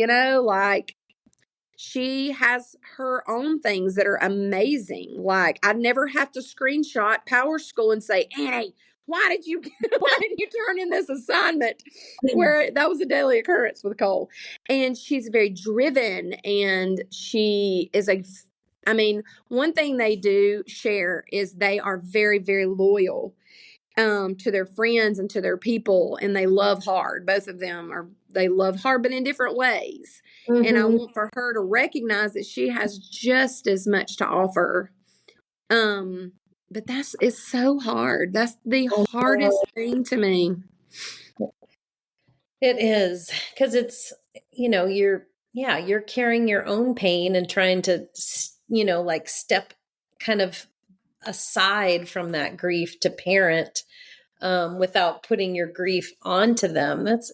she has her own things that are amazing. I'd never have to screenshot Power School and say, Annie, why didn't you turn in this assignment, where that was a daily occurrence with Cole? And she's very driven, and she is one thing they do share is they are very, very loyal to their friends and to their people, and they love hard. Both of them they love hard, but in different ways. Mm-hmm. And I want for her to recognize that she has just as much to offer. But it's so hard. That's the hardest thing to me. It is, because it's, you're carrying your own pain and trying to, step kind of aside from that grief to parent, without putting your grief onto them. That's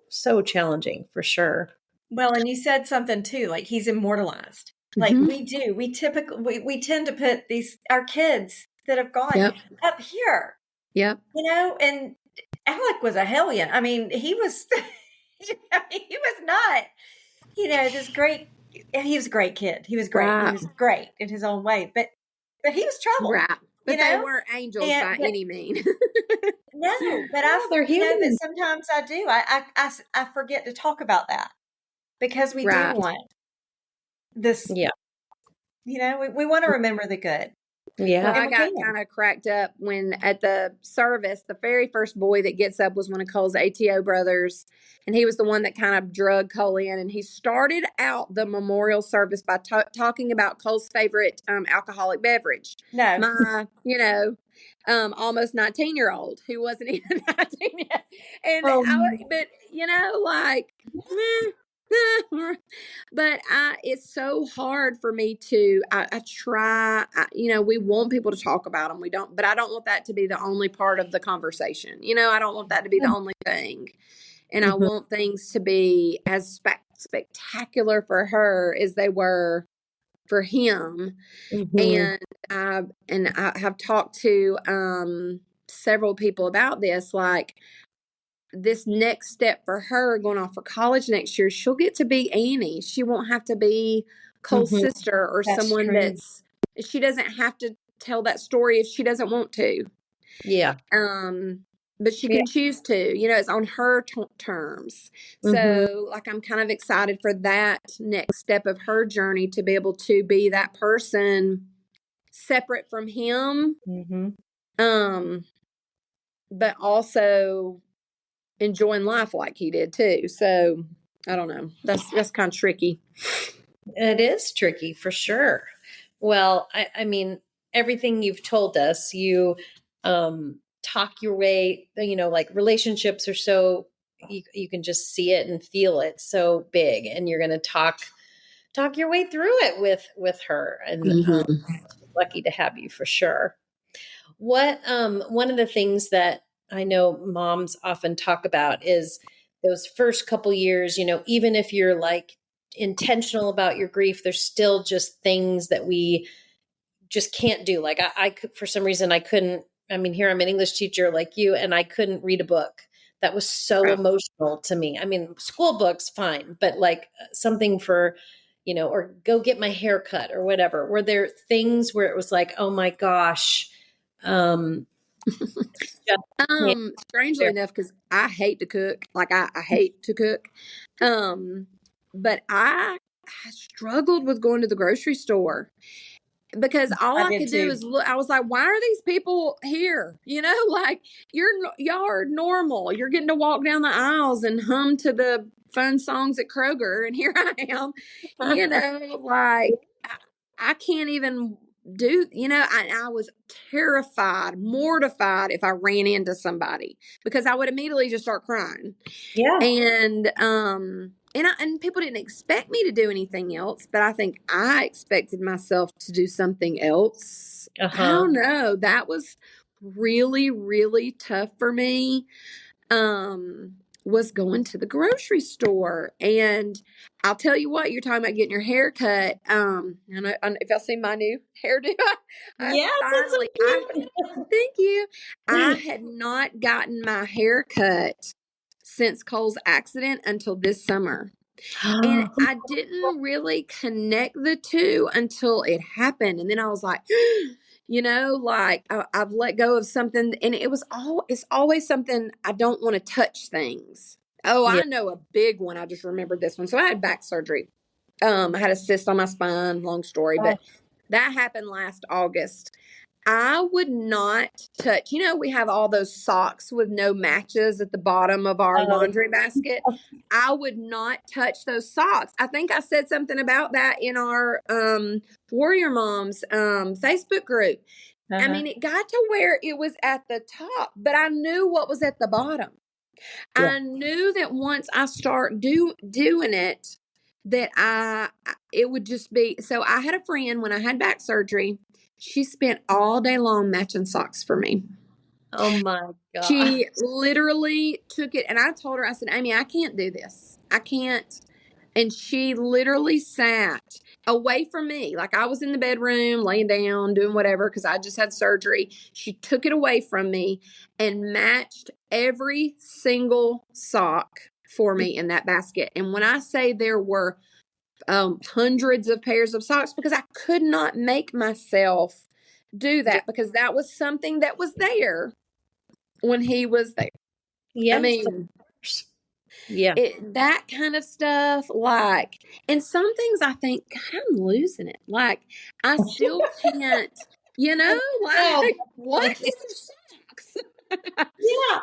so challenging, for sure. Well, and you said something too, he's immortalized. Mm-hmm. We tend to put our kids that have gone up here. Yep. And Alec was a hellion. I mean, he was, he was not, this great, he was a great kid. He was great. Right. He was great in his own way, but he was trouble. Right. But they weren't angels by any means. No, but they're human. But sometimes I do. I forget to talk about that, because we do want this. Yeah. We want to remember the good. Yeah. I got kind of cracked up when at the service, the very first boy that gets up was one of Cole's ATO brothers. And he was the one that kind of drug Cole in. And he started out the memorial service by talking about Cole's favorite alcoholic beverage. No. My, almost 19-year-old who wasn't even 19 yet. And but, like, meh. But it's so hard for me to, I try, we want people to talk about them. We don't, but I don't want that to be the only part of the conversation. I don't want that to be the only thing. And I want things to be as spectacular for her as they were for him. And I have talked to several people about this, like, this next step for her going off for college next year, she'll get to be Annie. She won't have to be Cole's sister or someone true. She doesn't have to tell that story if she doesn't want to. Yeah. But she can choose to, it's on her terms. So like, I'm kind of excited for that next step of her journey to be able to be that person separate from him. But also enjoying life like he did too. So I don't know. That's kind of tricky. It is tricky for sure. Well, I mean, everything you've told us, you talk your way, like relationships are so, you can just see it and feel it so big, and you're going to talk your way through it with her. And lucky to have you for sure. What, one of the things that I know moms often talk about is those first couple years, even if you're like intentional about your grief, there's still just things that we just can't do. Like I could, for some reason I couldn't, here I'm an English teacher like you, and I couldn't read a book that was so emotional to me. School books, fine, but like something for, or go get my hair cut or whatever. Were there things where it was like, oh my gosh, strangely enough, because I hate to cook, like I hate to cook, but I struggled with going to the grocery store because all I could do is look. I was like, why are these people here? Like, y'all are normal. You're getting to walk down the aisles and hum to the fun songs at Kroger, and here I am, like I can't even do, I was terrified, mortified if I ran into somebody, because I would immediately just start crying. Yeah. And people didn't expect me to do anything else, but I think I expected myself to do something else. I don't know. That was really, really tough for me. Was going to the grocery store. And I'll tell you what, you're talking about getting your hair cut. And if y'all see my new hairdo, thank you. I had not gotten my hair cut since Cole's accident until this summer. And I didn't really connect the two until it happened. And then I was like, like I've let go of something, and it's always something. I don't want to touch things. I know a big one. I just remembered this one. So I had back surgery. I had a cyst on my spine, long story, but that happened last August. I would not touch, we have all those socks with no matches at the bottom of our laundry basket. I would not touch those socks. I think I said something about that in our Warrior Moms Facebook group. It got to where it was at the top, but I knew what was at the bottom. Yeah. I knew that once I start doing it, that it would just be. So I had a friend when I had back surgery. She spent all day long matching socks for me. Oh my God. She literally took it, and I told her, I said, Amy, I can't do this. I can't. And she literally sat away from me. Like, I was in the bedroom, laying down, doing whatever, because I just had surgery. She took it away from me and matched every single sock for me in that basket. And when I say there were hundreds of pairs of socks, because I could not make myself do that, because that was something that was there when he was there. Yeah. That kind of stuff, like, and some things I think, God, I'm losing it. Like, I still can't Like, what? These are socks. Yeah.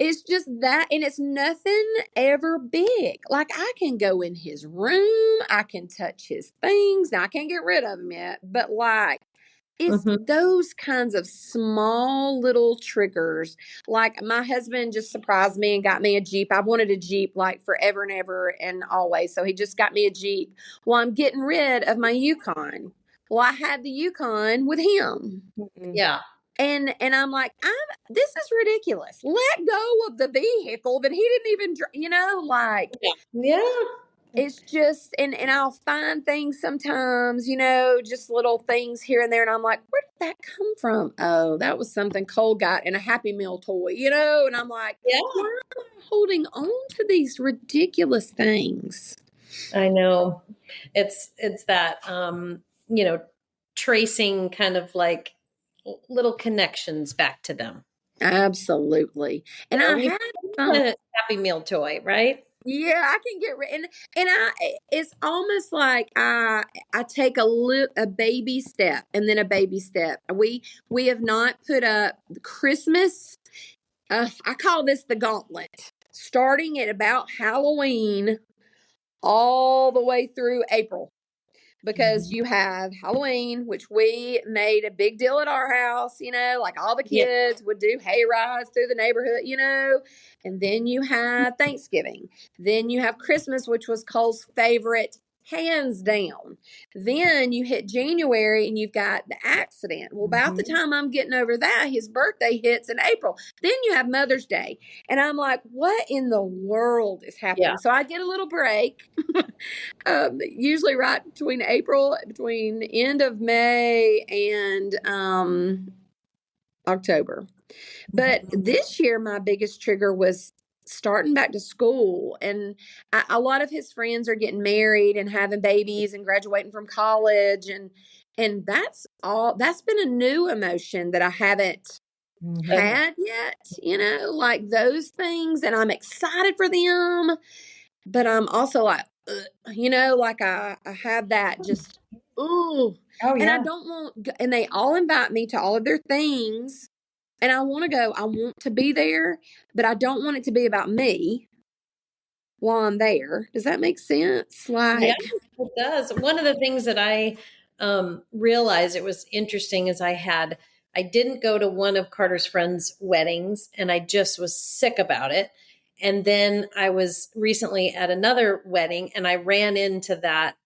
It's just that, and it's nothing ever big. Like, I can go in his room, I can touch his things. Now, I can't get rid of them yet, but like, it's those kinds of small little triggers. Like, my husband just surprised me and got me a Jeep. I've wanted a Jeep like forever and ever and always. So he just got me a Jeep. Well, I'm getting rid of my Yukon. Well, I had the Yukon with him. Yeah. And I'm like, this is ridiculous. Let go of the vehicle that he didn't even, like, Yeah. it's just, and I'll find things sometimes, just little things here and there. And I'm like, where did that come from? Oh, that was something Cole got in a Happy Meal toy, and I'm like, why am I holding on to these ridiculous things? I know. It's that, tracing kind of like little connections back to them. Absolutely. And I had a Happy Meal toy, right? Yeah, I can get rid, and it's almost like I take a baby step and then a baby step. We have not put up Christmas. I call this the gauntlet, starting at about Halloween all the way through April. Because you have Halloween, which we made a big deal at our house, like all the kids would do hay rides through the neighborhood, and then you have Thanksgiving. Then you have Christmas, which was Cole's favorite, hands down. Then you hit January and you've got the accident. Well, about the time I'm getting over that, his birthday hits in April. Then you have Mother's Day. And I'm like, what in the world is happening? Yeah. So I get a little break. Usually right between end of May and October. But this year, my biggest trigger was starting back to school. And a lot of his friends are getting married and having babies and graduating from college. And that's been a new emotion that I haven't had yet, like those things. And I'm excited for them, but I'm also like, like I have that just, and I don't want, and they all invite me to all of their things, and I want to go. I want to be there, but I don't want it to be about me while I'm there. Does that make sense? Like, yeah, it does. One of the things that I realized it was interesting is I didn't go to one of Carter's friends' weddings, and I just was sick about it. And then I was recently at another wedding, and I ran into that,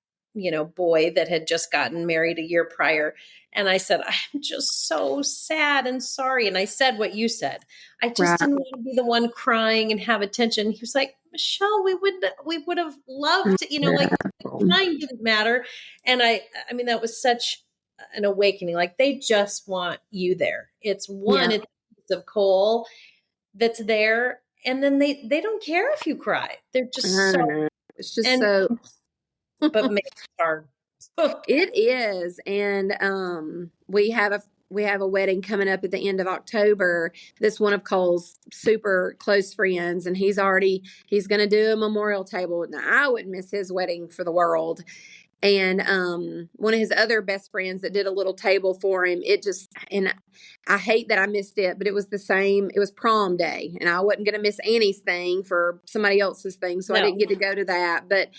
boy that had just gotten married a year prior. And I said, I'm just so sad and sorry. And I said what you said. I just didn't want to be the one crying and have attention. He was like, Michelle, we would have loved to, like time didn't matter. And I mean, that was such an awakening. Like, they just want you there. It's it's of Cole that's there. And then they don't care if you cry. They're just it's just so, but make it hard. It is. And we have a wedding coming up at the end of October. This one of Cole's super close friends, and he's going to do a memorial table. Now, I wouldn't miss his wedding for the world. And one of his other best friends that did a little table for him, and I hate that I missed it, but it was the same. It was prom day, and I wasn't going to miss Annie's thing for somebody else's thing, so I didn't get to go to that. But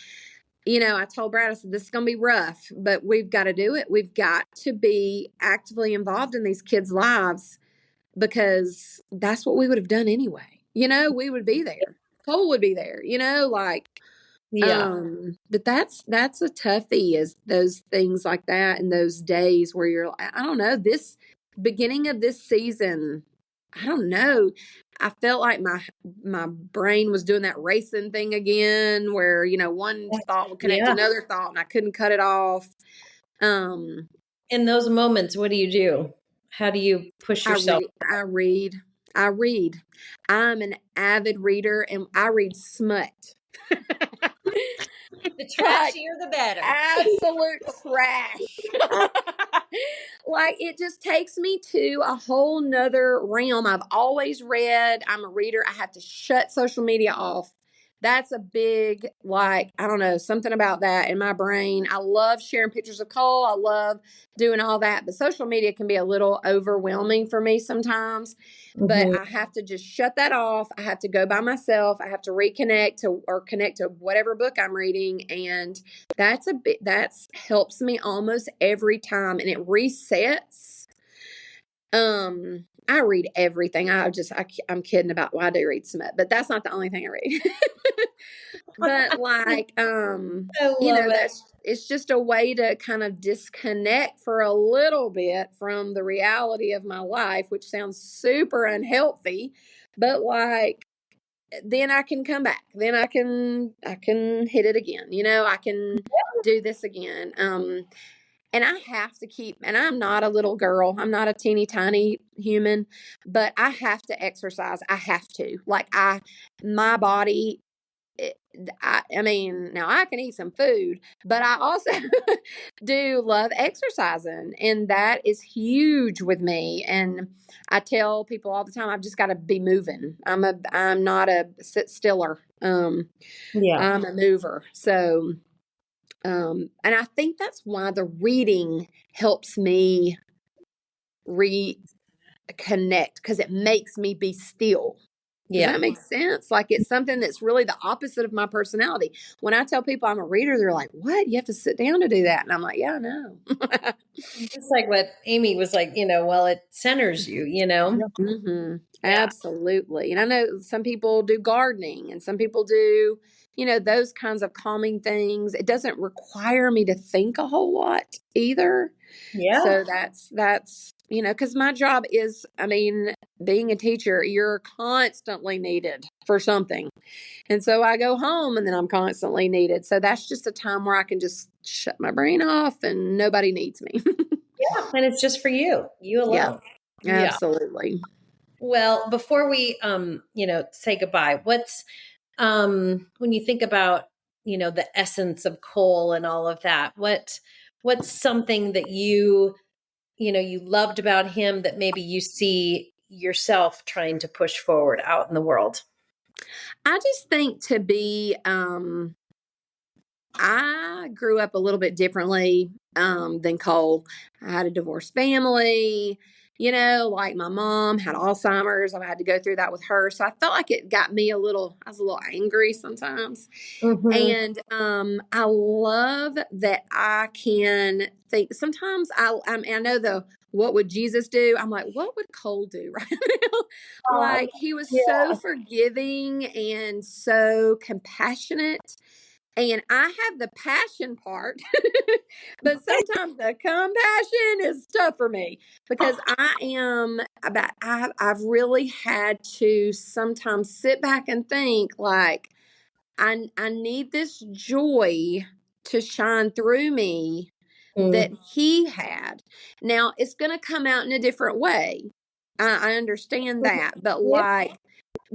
I told Brad, I said, this is going to be rough, but we've got to do it. We've got to be actively involved in these kids' lives, because that's what we would have done anyway. We would be there. Cole would be there, but that's a toughie, is those things like that, and those days where you're, I don't know, this beginning of this season, I don't know. I felt like my brain was doing that racing thing again, where, one thought would connect to another thought and I couldn't cut it off. In those moments, what do you do? How do you push yourself? I read. I'm an avid reader, and I read smut. The trashier, the better. Absolute trash. Like, it just takes me to a whole nother realm. I've always read. I'm a reader. I have to shut social media off that's a big, like, I don't know, something about that in my brain. I love sharing pictures of Cole. I love doing all that. But social media can be a little overwhelming for me sometimes. But Mhm. I have to just shut that off. I have to go by myself. I have to reconnect to or connect to whatever book I'm reading. And that's helps me almost every time. And it resets. I read everything. I'm kidding about why I do read smut, but that's not the only thing I read. But like, I love it. it's just a way to kind of disconnect for a little bit from the reality of my life, which sounds super unhealthy, but like, then I can come back. Then I can hit it again. I can do this again. And I have to keep, and I'm not a little girl. I'm not a teeny tiny human, but I have to exercise. I have to. My body, I mean, now I can eat some food, but I also do love exercising. And that is huge with me. And I tell people all the time, I've just got to be moving. I'm not a sit stiller. Yeah. I'm a mover. So, and I think that's why the reading helps me reconnect, because it makes me be still. Does Yeah. that make sense? Like, it's something that's really the opposite of my personality. When I tell people I'm a reader, they're like, what? You have to sit down to do that. And I'm like, yeah, I know. Just like what Amy was like, well, it centers you, Mm-hmm. Yeah. Absolutely. And I know some people do gardening and some people do, those kinds of calming things. It doesn't require me to think a whole lot either. Yeah. So that's, because my job is, I mean, being a teacher, you're constantly needed for something. And so I go home and then I'm constantly needed. So that's just a time where I can just shut my brain off and nobody needs me. Yeah. And it's just for you Yeah, alone. Yeah. absolutely. Well, before we, say goodbye, what's, when you think about, the essence of Cole and all of that, what's something that you loved about him that maybe you see yourself trying to push forward out in the world? I just think I grew up a little bit differently than Cole. I had a divorced family, like my mom had Alzheimer's. I had to go through that with her. So I felt like it got me I was a little angry sometimes. Mm-hmm. And I love that I can think sometimes I know what would Jesus do? I'm like, what would Cole do right now? Like, he was so Yeah. forgiving and so compassionate. And I have the passion part, but sometimes the compassion is tough for me because I've really had to sometimes sit back and think like, I need this joy to shine through me that Mm. he had. Now it's going to come out in a different way. I understand that, but Yeah. like,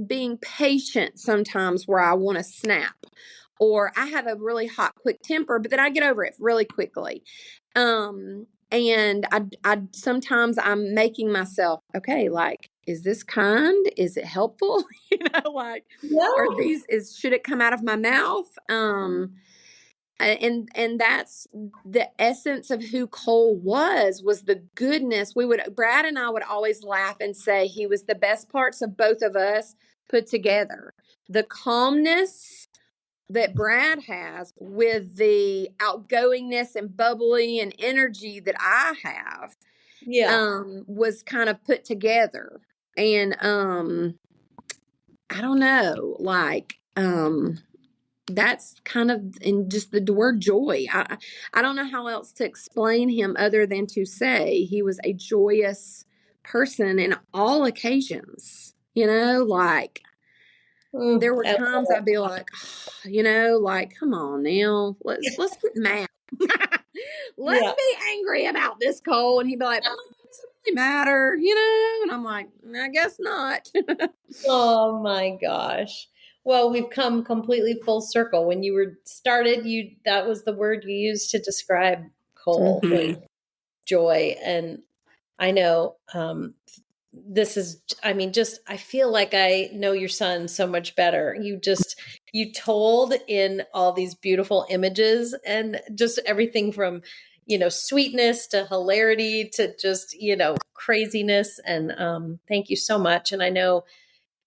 being patient sometimes where I want to snap, or I have a really hot, quick temper, but then I get over it really quickly. And I sometimes I'm making myself, okay, like, is this kind? Is it helpful? Like, Yeah. should it come out of my mouth? And that's the essence of who Cole was the goodness. Brad and I would always laugh and say he was the best parts of both of us put together. The calmness that Brad has with the outgoingness and bubbly and energy that I have, Yeah. was kind of put together. And I don't know, like, that's kind of in just the word joy. I don't know how else to explain him other than to say he was a joyous person in all occasions. Like, there were I times love I'd be like, like, come on now, let's get mad. Let's Yeah. be angry about this, Cole. And he'd be like, "Mom, does it really matter?" And I'm like, I guess not. Oh my gosh. Well, we've come completely full circle. When you were started, that was the word you used to describe Cole, was Mhm. joy. And I know this is, I mean, just, I feel like I know your son so much better. You told in all these beautiful images and just everything from, sweetness to hilarity to just, craziness. And thank you so much. And I know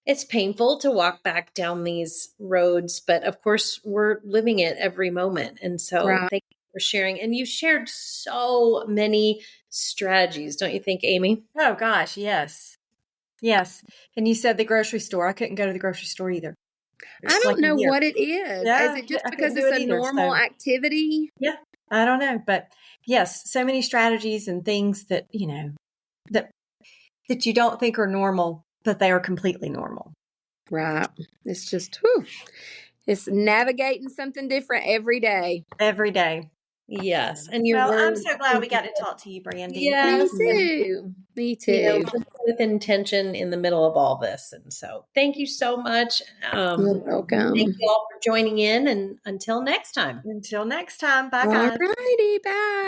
it's painful to walk back down these roads, but of course we're living it every moment. And so Right. thank you for sharing. And you shared so many strategies, don't you think, Amy? Oh gosh, yes. Yes. And you said the grocery store. I couldn't go to the grocery store either. I don't Like a know year. what it is. Is Yeah, it just I because couldn't do it's it a either. normal So activity? yeah, I don't know. But yes, so many strategies and things that, that that you don't think are normal, but they are completely normal. Right. It's just, it's navigating something different every day. Every day. Yes. And your Well, I'm words. so glad we got to talk to you, Brandi. Me Yes. And, too. Me too. just with intention in the middle of all this. And so thank you so much. You're Thank welcome. you all for joining in, and until next time. Until next time. Bye, All guys. righty. Bye.